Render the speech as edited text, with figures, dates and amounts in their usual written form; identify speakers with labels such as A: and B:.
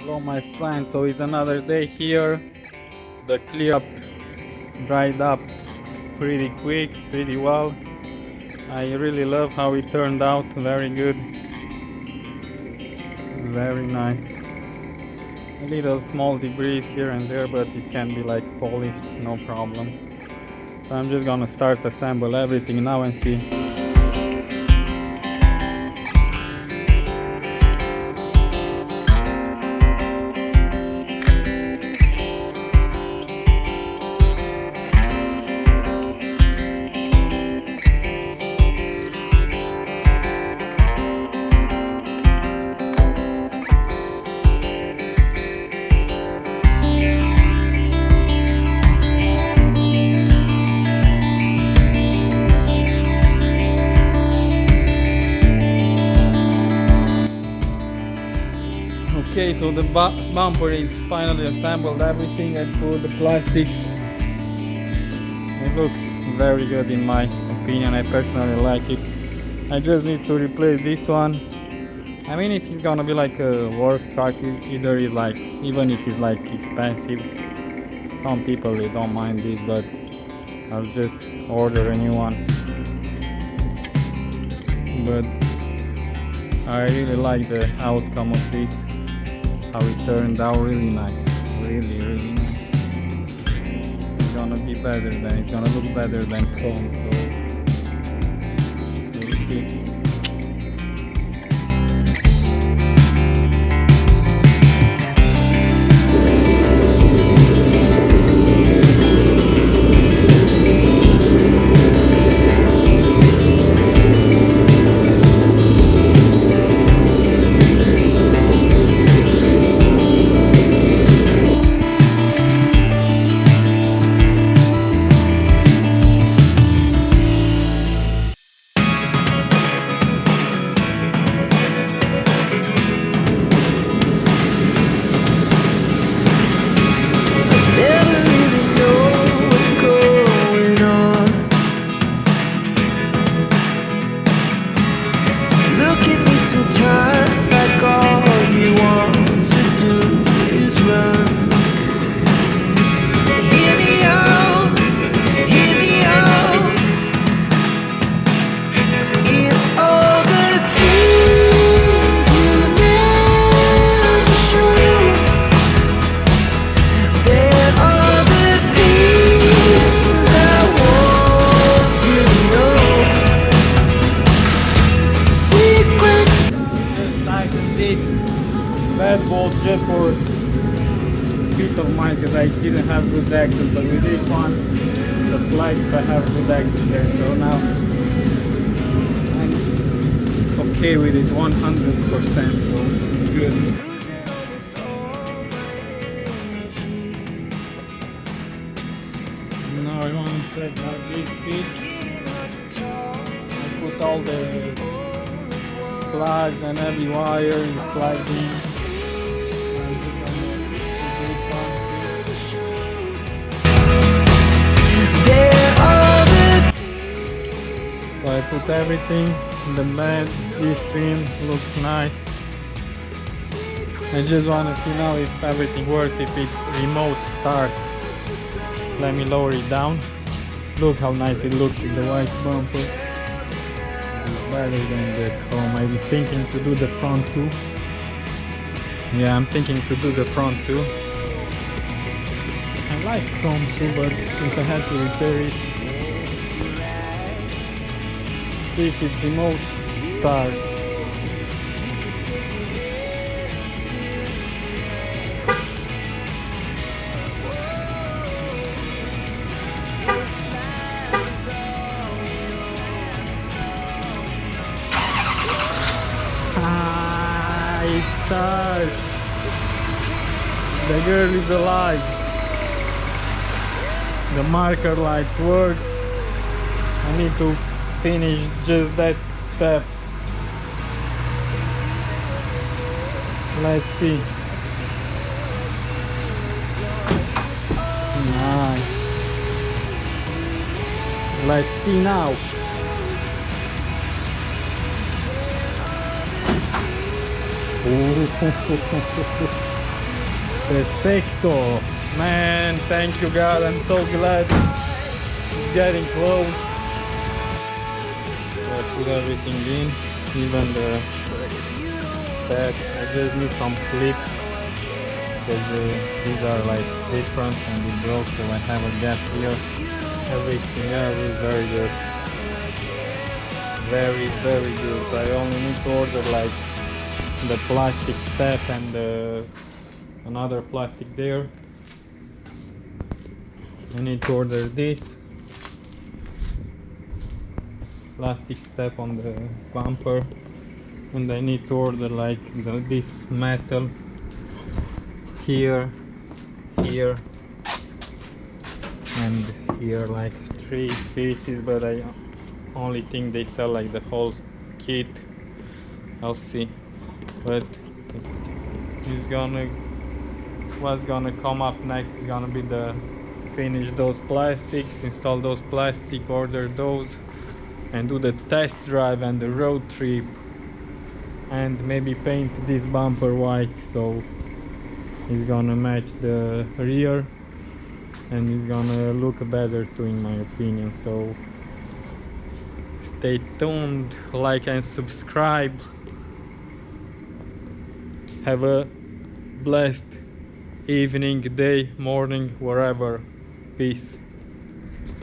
A: Hello my friends, so it's another day here. The clear up dried up pretty quick, pretty well. I really love how it turned out, very good, very nice. A little small debris here and there, but it can be like polished, no problem. So I'm just gonna start assemble everything now and see. Okay, so the bumper is finally assembled, everything. I put the plastics. It looks very good in my opinion, I personally like it. I just need to replace this one. I mean, if it's gonna be like a work truck, either is like, even if it's like expensive, some people they don't mind this, but I'll just order a new one. But I really like the outcome of this. How it turned out, really nice, really nice. It's gonna be better than, it's gonna look better than chrome, so we'll see.
B: Sometimes like all you want to do is run. Hear me out, hear me out. It's all the things you never show. There are the things I want to know. Secrets.
A: This bad bolt just for peace of mind, because I didn't have good access, but with this one, the flights, I have good access there, so now I'm okay with it 100%, so good. Now I want to check how this fits. I put all the plugs and every wire is plugged in. So I put everything in the bed. This trim looks nice. I just want to see now if everything works, if it remote starts. Let me lower it down. Look how nice it looks with the white bumper. Better than the chrome. I was thinking to do the front too. Yeah, I'm thinking to do the front too. I like chrome too, but since I had to repair it, see if it's remote start. The girl is alive. The marker light works. I need to finish just that step. Let's see. Nice. Let's see now. Perfecto. Man, thank you God, I'm so glad it's getting close. I put everything in, even the bed. I just need some clips because these are like different and they broke, so I have a gap here. Everything else is very good. Very good. I only need to order like the plastic step and another plastic there. I need to order this plastic step on the bumper, and I need to order like this metal here, here and here, like 3 pieces, but I only think they sell like the whole kit. I'll see. But what's gonna come up next is gonna be the finish those plastics, install those plastic, order those, and do the test drive and the road trip, and maybe paint this bumper white so it's gonna match the rear and it's gonna look better too, in my opinion. So stay tuned, like and subscribe. Have a blessed evening, day, morning, wherever. Peace.